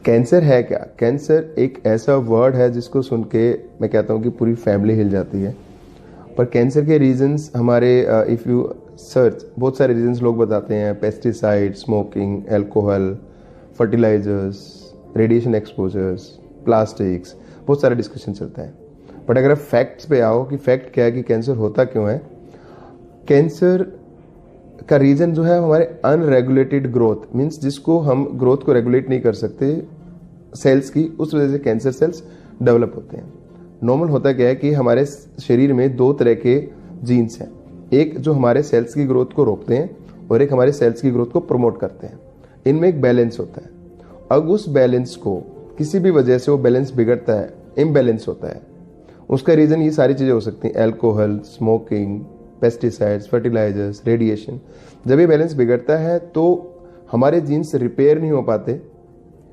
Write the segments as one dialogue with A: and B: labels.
A: Cancer है क्या? Cancer एक ऐसा वर्ड है जिसको सुन के मैं कहता हूँ कि पूरी फैमिली हिल जाती है। पर कैंसर के रीजंस हमारे इफ़ यू सर्च बहुत सारे रीजंस लोग बताते हैं। Pesticide, smoking, alcohol, fertilisers, radiation exposures, plastics, बहुत सारा डिस्कशन चलता है। बट अगर आप फैक्ट्स पे आओ कि फैक्ट क्या है कि कैंसर होता क्यों है, कैंसर का रीजन जो है हमारे अनरेगुलेटेड ग्रोथ मीन्स जिसको हम ग्रोथ को रेगुलेट नहीं कर सकते सेल्स की, उस वजह से कैंसर सेल्स डेवलप होते हैं। नॉर्मल होता क्या है कि हमारे शरीर में दो तरह के जीन्स हैं, एक जो हमारे सेल्स की ग्रोथ को रोकते हैं और एक हमारे सेल्स की ग्रोथ को प्रमोट करते हैं। इनमें एक बैलेंस होता है। अब उस बैलेंस को किसी भी वजह से वो बैलेंस बिगड़ता है, इम्बैलेंस होता है, उसका रीजन ये सारी चीजें हो सकती हैं। Alcohol, smoking, pesticides, fertilisers, radiation. जब ये बैलेंस बिगड़ता है तो हमारे जीन्स रिपेयर नहीं हो पाते,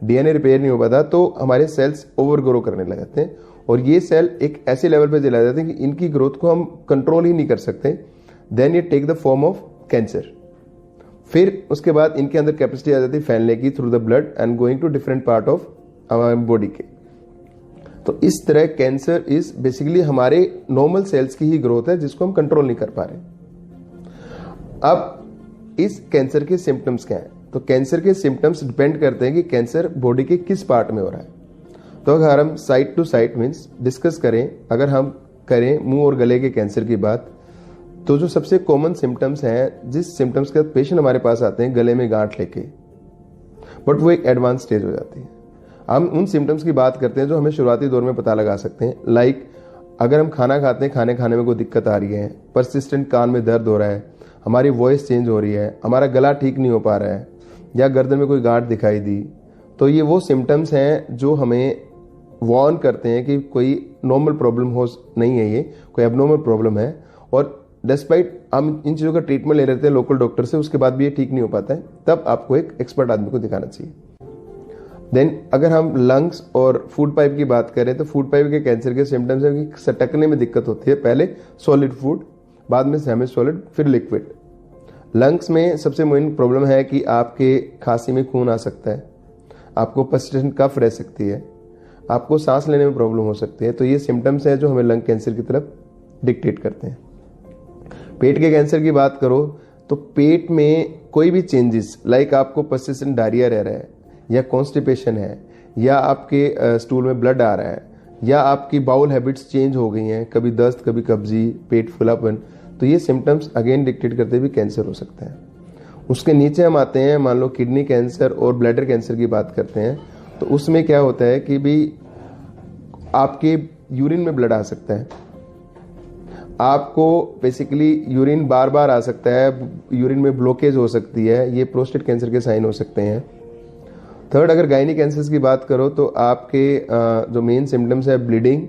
A: डीएनए रिपेयर नहीं हो पाता, तो हमारे सेल्स ओवर ग्रो करने लग जाते हैं और ये सेल एक ऐसे लेवल पे चला जाते हैं कि इनकी ग्रोथ को हम कंट्रोल ही नहीं कर सकते। देन ये take the form of cancer. फिर उसके बाद इनके अंदर कैपेसिटी आ जाती है फैलने की through the blood and going to different part of हमारे बॉडी के। तो इस तरह कैंसर इज बेसिकली हमारे नॉर्मल सेल्स की ही ग्रोथ है जिसको हम कंट्रोल नहीं कर पा रहे। अब इस कैंसर के सिम्टम्स क्या हैं? तो कैंसर के सिम्टम्स डिपेंड करते हैं कि कैंसर बॉडी के किस पार्ट में हो रहा है। तो अगर हम side to side means discuss करें, अगर हम करें मुंह और गले के कैंसर की बात, तो जो सबसे कॉमन सिम्टम्स हैं, जिस सिम्टम्स के पेशेंट हमारे पास आते हैं गले में गांठ लेके, बट वो एक एडवांस स्टेज हो जाती है। हम उन सिम्टम्स की बात करते हैं जो हमें शुरुआती दौर में पता लगा सकते हैं। लाइक अगर हम खाना खाते हैं, खाने में कोई दिक्कत आ रही है, परसिस्टेंट कान में दर्द हो रहा है, हमारी वॉइस चेंज हो रही है, हमारा गला ठीक नहीं हो पा रहा है, या गर्दन में कोई गांठ दिखाई दी, तो ये वो सिम्टम्स हैं जो हमें वार्न करते हैं कि कोई नॉर्मल प्रॉब्लम हो नहीं है, ये कोई एबनॉर्मल प्रॉब्लम है। और डिस्पाइट हम इन चीज़ों का ट्रीटमेंट ले लेते हैं लोकल डॉक्टर से, उसके बाद भी ये ठीक नहीं हो पाता है, तब आपको एक एक्सपर्ट आदमी को दिखाना चाहिए। देन अगर हम लंग्स और फूड पाइप की बात करें तो फूड पाइप के कैंसर के सिम्टम्स है कि सटकने में दिक्कत होती है, पहले सॉलिड फूड, बाद में सेमी सॉलिड, फिर लिक्विड। लंग्स में सबसे मेन प्रॉब्लम है कि आपके खांसी में खून आ सकता है, आपको पर्सिस्टेंट कफ रह सकती है, आपको सांस लेने में प्रॉब्लम हो सकती है। तो ये सिम्टम्स हैं जो हमें लंग कैंसर की तरफ डिक्टेट करते हैं। पेट के कैंसर की बात करो तो पेट में कोई भी चेंजेस, लाइक आपको पर्सिस्टेंट डायरिया रह रहा है, या कॉन्स्टिपेशन है, या आपके स्टूल में ब्लड आ रहा है, या आपकी बाउल हैबिट्स चेंज हो गई हैं, कभी दस्त, कभी कब्जी, पेट फुलापन, तो ये सिम्टम्स अगेन डिक्टेट करते भी कैंसर हो सकता है। उसके नीचे हम आते हैं, मान लो किडनी कैंसर और ब्लैडर कैंसर की बात करते हैं, तो उसमें क्या होता है कि भी आपके यूरिन में ब्लड आ सकता है, आपको बेसिकली यूरिन बार बार आ सकता है, यूरिन में ब्लॉकेज हो सकती है, ये प्रोस्टेट कैंसर के साइन हो सकते हैं। थर्ड, अगर गायनी कैंसर्स की बात करो तो आपके जो मेन सिम्टम्स है ब्लीडिंग,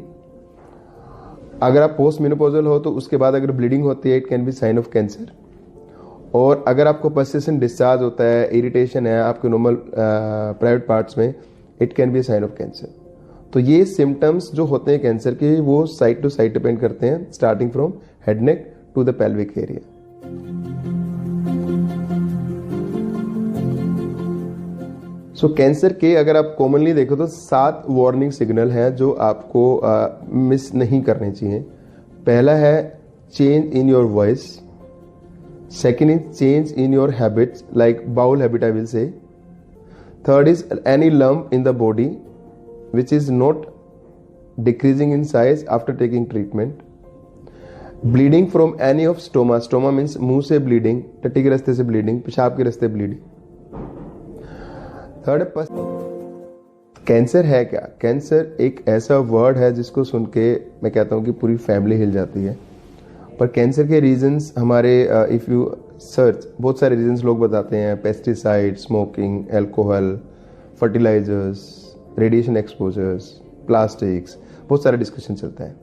A: अगर आप पोस्ट मेनोपॉजल हो तो उसके बाद अगर ब्लीडिंग होती है it can be sign of cancer. और अगर आपको पर्सिस्टेंट डिस्चार्ज होता है, इरिटेशन है आपके नॉर्मल प्राइवेट पार्ट्स में, it can be sign of cancer. तो ये सिम्टम्स जो होते हैं कैंसर के वो साइड टू साइड डिपेंड करते हैं, starting from head neck to the pelvic area. So cancer के अगर आप कॉमनली देखो तो 7 वार्निंग सिग्नल हैं जो आपको मिस नहीं करने चाहिए। पहला है change in your voice, second is change in your habits like bowel habit I will say, third is any lump in the body which is not decreasing in size after taking treatment, bleeding from any of stoma means मुंह से bleeding, टट्टी के रास्ते से bleeding, पेशाब के रास्ते bleeding। Third, cancer है क्या? कैंसर एक ऐसा वर्ड है जिसको सुन के मैं कहता हूँ कि पूरी फैमिली हिल जाती है। पर कैंसर के रीजंस हमारे इफ़ यू सर्च बहुत सारे रीजंस लोग बताते हैं। Pesticide, smoking, alcohol, fertilisers, radiation exposures, plastics, बहुत सारा डिस्कशन चलता है।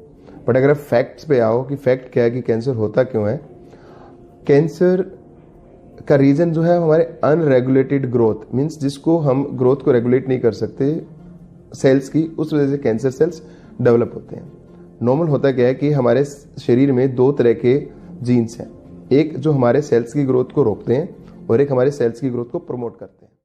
A: बट अगर आप फैक्ट्स पे आओ कि फैक्ट क्या है कि कैंसर होता क्यों है, कैंसर का रीजन जो है हमारे अनरेगुलेटेड ग्रोथ मीन्स जिसको हम ग्रोथ को रेगुलेट नहीं कर सकते सेल्स की, उस वजह से कैंसर सेल्स डेवलप होते हैं। नॉर्मल होता क्या है कि हमारे शरीर में दो तरह के जीन्स हैं, एक जो हमारे सेल्स की ग्रोथ को रोकते हैं और एक हमारे सेल्स की ग्रोथ को प्रमोट करते हैं।